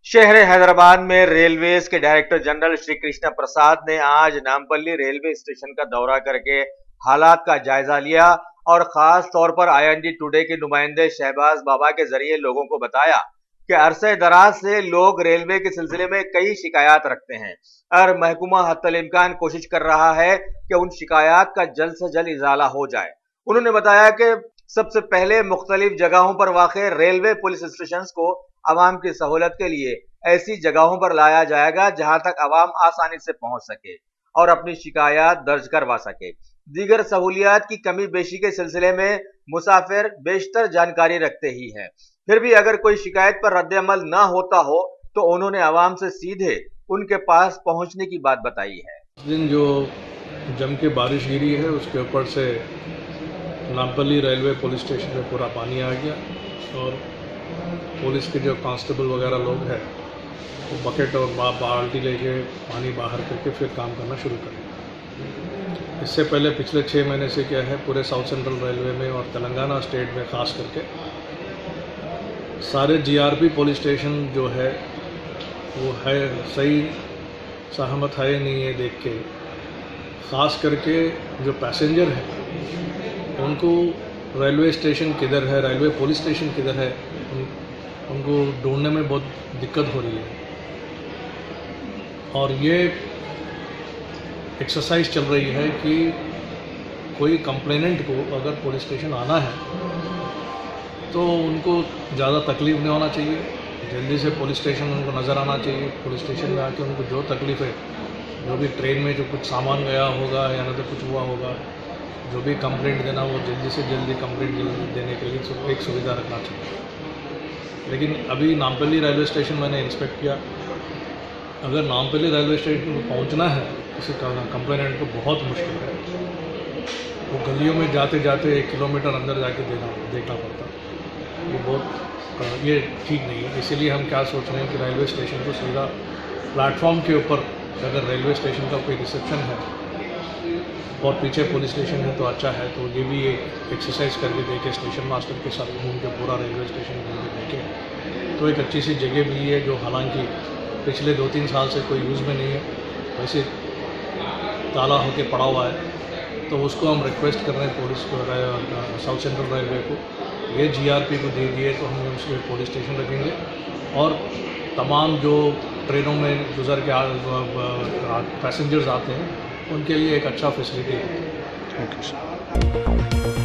शहर हैदराबाद में रेलवेज के डायरेक्टर जनरल श्री कृष्णा प्रसाद ने आज नामपल्ली रेलवे स्टेशन का दौरा करके हालात का जायजा लिया और खास तौर पर आईएनडी टुडे के नुमाइंदे शहबाज बाबा के जरिए लोगों को बताया कि अरसे दराज से लोग रेलवे के सिलसिले में कई शिकायत रखते हैं और महकमा हत्तल इम्कान कोशिश कर रहा है कि उन शिकायत का जल्द से जल्द इजाला हो जाए। उन्होंने बताया कि सबसे पहले मुख्तलिफ जगहों पर वाक़े रेलवे पुलिस स्टेशन को अवाम की सहूलत के लिए ऐसी जगहों पर लाया जाएगा जहां तक अवाम आसानी से पहुंच सके और अपनी शिकायत दर्ज करवा सके। दीगर सहूलियात की कमी बेशी के सिलसिले में मुसाफिर बेशतर जानकारी रखते ही हैं, फिर भी अगर कोई शिकायत पर रद्द अमल न होता हो तो उन्होंने अवाम से सीधे उनके पास पहुंचने की बात बताई है। इस दिन जो जम के बारिश गिरी है उसके ऊपर से नामपल्ली रेलवे पुलिस स्टेशन में पूरा पानी आ गया और पुलिस के जो कांस्टेबल वगैरह लोग हैं वो बकेट और बाल्टी लेके पानी बाहर करके फिर काम करना शुरू कर दिया। इससे पहले पिछले 6 महीने से क्या है पूरे साउथ सेंट्रल रेलवे में और तेलंगाना स्टेट में ख़ास करके सारे जीआरपी पुलिस स्टेशन जो है वो है सही सहमत है नहीं है देख के, ख़ास करके जो पैसेंजर है उनको रेलवे स्टेशन किधर है, रेलवे पुलिस स्टेशन किधर है, उनको ढूंढने में बहुत दिक्कत हो रही है। और ये एक्सरसाइज चल रही है कि कोई कंप्लेनेंट को अगर पुलिस स्टेशन आना है तो उनको ज़्यादा तकलीफ़ नहीं होना चाहिए, जल्दी से पुलिस स्टेशन उनको नज़र आना चाहिए। पुलिस स्टेशन में आके उनको जो तकलीफ़ है, जो भी ट्रेन में जो कुछ सामान गया होगा या न तो कुछ हुआ होगा, जो भी कंप्लेंट देना वो जल्दी से जल्दी कंप्लेंट देने के लिए एक सुविधा रखना चाहिए। लेकिन अभी नामपल्ली रेलवे स्टेशन मैंने इंस्पेक्ट किया, अगर नामपल्ली रेलवे स्टेशन को पहुंचना है किसी कंप्लेनेंट को बहुत मुश्किल है। वो गलियों में जाते जाते 1 किलोमीटर अंदर जाके देखना पड़ता। ये ठीक नहीं है। इसीलिए हम क्या सोच रहे हैं कि रेलवे स्टेशन को सीधा प्लेटफॉर्म के ऊपर, अगर रेलवे स्टेशन का कोई रिसेप्शन है और पीछे पुलिस स्टेशन है तो अच्छा है, तो ये भी एक एक्सरसाइज करके देखे, स्टेशन मास्टर के साथ घूम के पूरा रेलवे स्टेशन घूम के देखें तो एक अच्छी सी जगह भी है जो हालांकि पिछले 2-3 साल से कोई यूज़ में नहीं है, वैसे ताला होके पड़ा हुआ है। तो उसको हम रिक्वेस्ट कर रहे हैं पुलिस को, साउथ सेंट्रल रेलवे को, ये जीआरपी को दे दिए तो हम उसमें पुलिस स्टेशन रखेंगे और तमाम जो ट्रेनों में गुजर के पैसेंजर्स आते हैं उनके लिए एक अच्छा फैसिलिटी है। Thank you sir.